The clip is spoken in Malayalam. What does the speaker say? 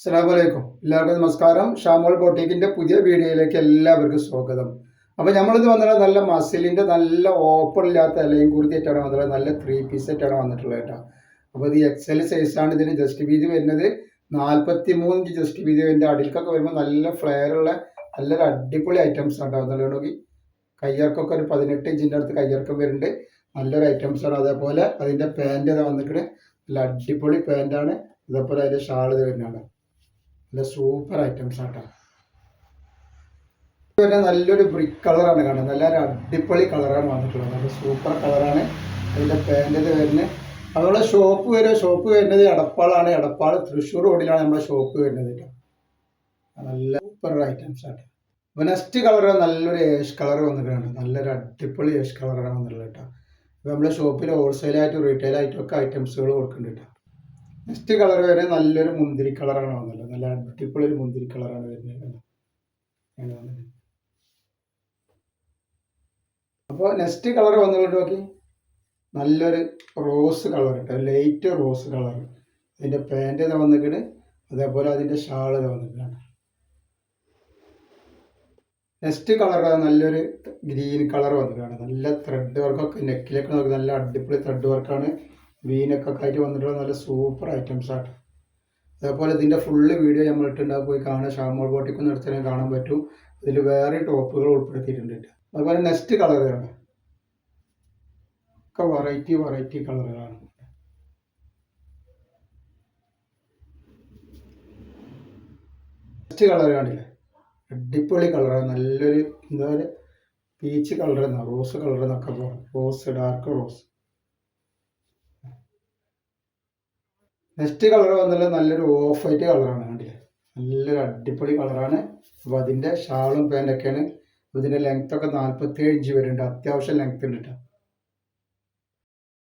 അസ്സലാമലൈക്കും. എല്ലാവർക്കും നമസ്കാരം. ഷാമോൾ ബോട്ടിക്കിന്റെ പുതിയ വീഡിയോയിലേക്ക് എല്ലാവർക്കും സ്വാഗതം. അപ്പോൾ നമ്മളിത് വന്നിട്ട് നല്ല മസിലിന്റെ നല്ല ഓപ്പൺ ഇല്ലാത്ത ഇലയും കുർത്തിയായിട്ടാണ് വന്നിട്ടുള്ളത്. നല്ല 3 പീസ് ആയിട്ടാണ് വന്നിട്ടുള്ളത് കേട്ടോ. അപ്പോൾ ഇത് എക്സൽ സൈസാണ്. ഇതിന് ജസ്റ്റ് വീതി വരുന്നത് 43 ഇഞ്ച് ജസ്റ്റ് വീതി വരുന്നത്. അടിൽക്കൊക്കെ വരുമ്പോൾ നല്ല ഫ്ലെയർ ഉള്ള നല്ലൊരു അടിപൊളി ഐറ്റംസ് ആണ് വന്നിട്ടുള്ളത്. കയ്യർക്കൊക്കെ ഒരു 18 ഇഞ്ചിൻ്റെ അടുത്ത് കയ്യർക്കം വരുന്നുണ്ട്. നല്ലൊരു ഐറ്റംസ് ആണ്. അതേപോലെ അതിൻ്റെ പാൻറ് ഇത് വന്നിട്ട് നല്ല അടിപൊളി പാൻറ്റാണ്. അതേപോലെ അതിൻ്റെ ഷാൾ ഇത് വരുന്നതാണ്. നല്ല സൂപ്പർ ഐറ്റംസ് ആട്ടോ. നല്ലൊരു ബ്രിക്ക് കളറാണ് കാണുന്നത്. നല്ലൊരു അടിപൊളി കളറാണ് വന്നിട്ടുള്ളത്. നല്ല സൂപ്പർ കളറാണ്. അതിൻ്റെ പാൻറ് വരുന്നത്. അതുപോലെ ഷോപ്പ് വരുന്നത് എടപ്പാളാണ്. എടപ്പാൾ തൃശ്ശൂർ റോഡിലാണ് നമ്മുടെ ഷോപ്പ് വരുന്നത് കേട്ടോ. നല്ല സൂപ്പർ ഐറ്റംസ് ആട്ടോ. അപ്പോൾ നെക്സ്റ്റ് കളർ നല്ലൊരു ഏഷ് കളർ വന്നിട്ടുണ്ട്. നല്ലൊരു അടിപൊളി ഏഷ് കളറാണ് വന്നിട്ടുള്ളത് കേട്ടോ. അപ്പോൾ നമ്മുടെ ഷോപ്പിൽ ഹോൾസെയിലായിട്ടും റീറ്റെയിലായിട്ടും ഒക്കെ ഐറ്റംസുകൾ കൊടുക്കുന്നുണ്ട് കേട്ടോ. നെക്സ്റ്റ് കളർ വരുന്നത് നല്ലൊരു മുന്തിരി കളറാണ് വന്നത്. നല്ല അടിപൊളി ഒരു മുന്തിരി കളറാണ് വരുന്നത്. അപ്പോൾ നെക്സ്റ്റ് കളർ വന്നുകൊണ്ട് നോക്കി നല്ലൊരു റോസ് കളർ കേട്ടോ. Light rose colour. അതിൻ്റെ പാൻറ് ഇത് വന്നിട്ട് അതേപോലെ അതിൻ്റെ ഷാൾ ഇത് വന്നിട്ടാണ്. നെക്സ്റ്റ് കളർ നല്ലൊരു ഗ്രീൻ കളർ വന്നിട്ടാണ്. നല്ല ത്രെഡ് വർക്കൊക്കെ നെക്കിലേക്ക് നോക്കി നല്ല അടിപൊളി ത്രെഡ് വർക്കാണ്. വീനൊക്കെ ആയിട്ട് വന്നിട്ടുള്ള നല്ല സൂപ്പർ ഐറ്റംസ് ആണ്. അതേപോലെ ഇതിൻ്റെ ഫുള്ള് വീഡിയോ നമ്മൾ ഇട്ടുണ്ടാകും. പോയി കാണാൻ ഷാമോൾ ബോട്ടിക്കൊന്ന് എടുത്താൽ കാണാൻ പറ്റും. ഇതിൽ വേറെ ടോപ്പുകൾ ഉൾപ്പെടുത്തിയിട്ടുണ്ട്. അതുപോലെ നെക്സ്റ്റ് കളറുകളാണ് ഒക്കെ വെറൈറ്റി കളറുകളാണ്. നെക്സ്റ്റ് കളർ കാണില്ലേ, അടിപൊളി കളറാണ്. നല്ലൊരു എന്താ പറയുക, പീച്ച് കളർ എന്നാ, റോസ് കളർ എന്നൊക്കെ പറയാം. Rose, dark rose. Next colour വന്നുള്ള നല്ലൊരു ഓഫ് വൈറ്റ് കളറാണ്. കണ്ടില്ലേ, നല്ലൊരു അടിപൊളി കളറാണ്. അപ്പോൾ അതിൻ്റെ ഷാളും പാൻറ്റൊക്കെയാണ്. ഇതിൻ്റെ ലെങ്ത്തൊക്കെ 47 ഇഞ്ച് വരുന്നുണ്ട്. അത്യാവശ്യം ലെങ്ത് ഉണ്ട് കേട്ടോ.